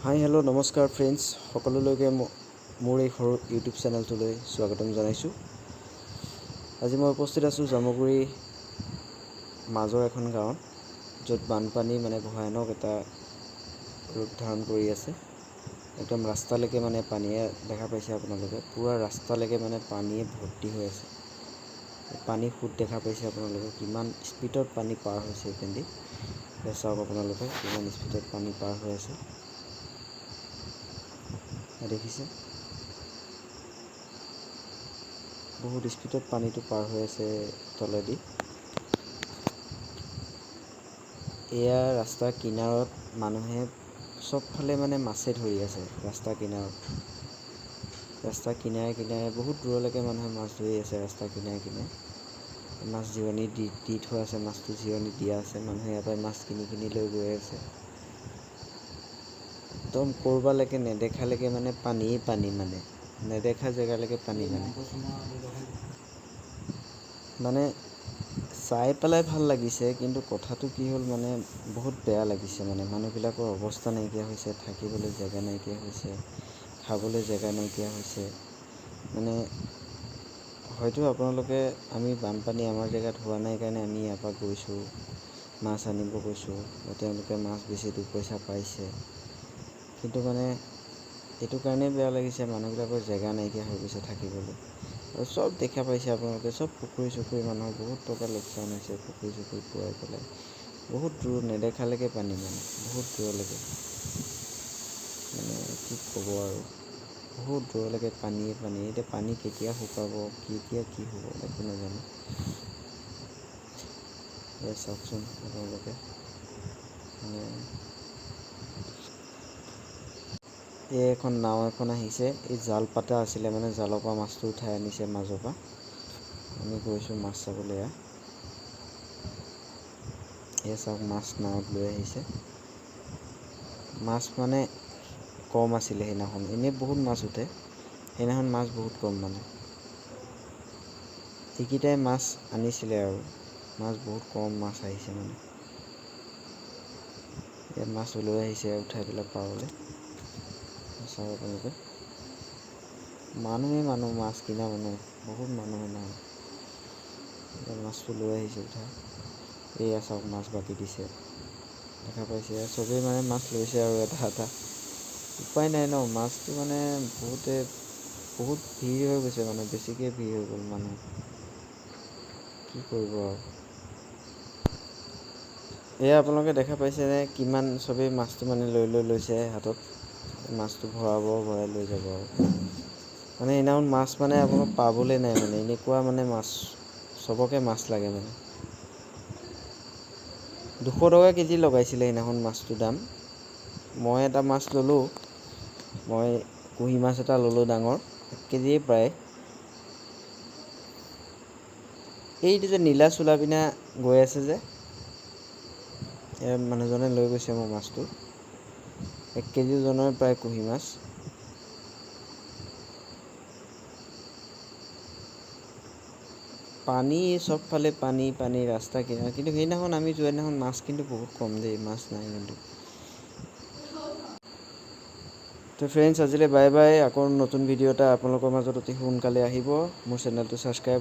Hi hello' নমস্কাৰ friends, সকলোলৈকে মোৰ এই সৰু ইউটিউব চেনেলটোলৈ স্বাগতম জনাইছোঁ। আজি মই উপস্থিত আছোঁ জামুগুৰি মাজৰ এখন গাঁৱত, য'ত বানপানী ভয়ানক এটা ৰূপ ধাৰণ কৰি আছে। একদম ৰাস্তালৈকে পানীয়ে দেখা পাইছে আপোনালোকে, পূৰা ৰাস্তালৈকে পানীয়ে ভৰ্তি হৈ আছে। পানী সোঁত দেখা পাইছে আপোনালোকে, কিমান স্পীডত পানী পাৰ হৈছে এইপিনেদি। চাওক আপোনালোকে কিমান স্পীডত পানী পাৰ হৈ আছে, দেখিছে? বহুত স্পীডত পানীটো পাৰ হৈ আছে তলেদি। এয়া ৰাস্তাৰ কিনাৰত মানুহে চবফালে মাছে ধৰি আছে। ৰাস্তাৰ কিনাৰে কিনাৰে বহুত দূৰলৈকে মানুহে মাছ ধৰি আছে। ৰাস্তাৰ কিনাৰে কিনাৰে মাছ জিৰণি দি থোৱা আছে, মাছটো জিৰণি দিয়া আছে। মানুহে ইয়াৰ পৰা মাছ কিনি লৈ গৈ আছে। একদম ক'ৰবালৈকে নেদেখালৈকে পানীয়ে পানী, নেদেখা জেগালৈকে পানী চাই পেলাই ভাল লাগিছে, কিন্তু কথাটো কি হ'ল বহুত বেয়া লাগিছে। মানুহবিলাকৰ অৱস্থা নাইকিয়া হৈছে, থাকিবলৈ জেগা নাইকিয়া হৈছে, খাবলৈ জেগা নাইকিয়া হৈছে। হয়তো আপোনালোকে আমি বানপানী আমাৰ জেগাত হোৱা নাই কাৰণে আমি ইয়াৰ পৰা গৈছোঁ, মাছ আনিব গৈছোঁ, বা তেওঁলোকে মাছ বেছি দুপইচা পাইছে। কিন্তু এইটো কাৰণেই বেয়া লাগিছে, মানুহবিলাকৰ জেগা নাইকিয়া হৈ গৈছে থাকিবলৈ। আৰু চব দেখা পাইছে আপোনালোকে, চব পুখুৰী মানুহৰ বহুত টকা লোকচান হৈছে। পুখুৰী পুৰাই পেলাই বহুত দূৰ নেদেখালৈকে পানী, বহুত দূৰলৈকে কি ক'ব আৰু, বহুত দূৰলৈকে পানীয়ে পানী। এতিয়া পানী কেতিয়া শুকাব, কেতিয়া কি হ'ব একো নাজানো। এয়া চাওকচোন আপোনালোকে, এখন নাও এখন আহিছে। এই জাল পাতা আছিলে, জালৰ পৰা মাছটো উঠাই আনিছে মাজৰ পৰা। আমি গৈছোঁ মাছ চাবলৈ। এয়া চাওক, মাছ নাৱত লৈ আহিছে। মাছ কম আছিলে সেইদিনাখন, এনেই বহুত মাছ উঠে, সেইদিনাখন মাছ বহুত কম। এইকেইটাই মাছ আনিছিলে আৰু মাছ বহুত কম মাছ আহিছে। ইয়াত মাছ লৈ আহিছে উঠাই পেলাই পাৰলৈ। চাওক আপোনালোকে, মানুহ মাছ কিনা মানুহ বহুত মানুহ মাছটো লৈ আহিছে উঠাই। এয়া চাওক, মাছ বাকি দিছে দেখা পাইছে। চবেই মাছ লৈছে আৰু এটা এটা, উপায় নাই ন। মাছটো বহুত ভিৰ হৈ গৈছে, বেছিকৈ ভিৰ হৈ গ'ল মানুহ, কি কৰিব আৰু। এয়া আপোনালোকে দেখা পাইছেনে, কিমান চবেই মাছটো লৈ লৈছে হাতত। মাছটো ভৰাই লৈ যাব আৰু। সেইদিনাখন মাছ আপোনাক পাবলৈ নাই, এনেকুৱা মাছ, চবকে মাছ লাগে 200 টকা কেজি লগাইছিলে সেইদিনাখন মাছটোৰ দাম। মই এটা মাছ ল'লোঁ, মই কুঁহি মাছ এটা ল'লোঁ ডাঙৰ, 1 কেজিয়ে প্ৰায়। এইটো যে নীলা চোলা পিন্ধা গৈ আছে যে, মানুহজনে লৈ গৈছে মোৰ মাছটো, 1 কেজি ওজনৰ প্ৰায় কুঁহি মাছ। পানী চবফালে পানী ৰাস্তা কিনাৰত। কিন্তু সেইদিনাখন আমি যোৱা দিনাখন মাছ কিন্তু বহুত কম দেই, মাছ নাই কিন্তু। তো ফ্ৰেণ্ডছ, আজিলৈ বাই বাই। আকৌ নতুন ভিডিঅ' এটা আপোনালোকৰ মাজত অতি সোনকালে আহিব। মোৰ চেনেলটো ছাবস্ক্ৰাইব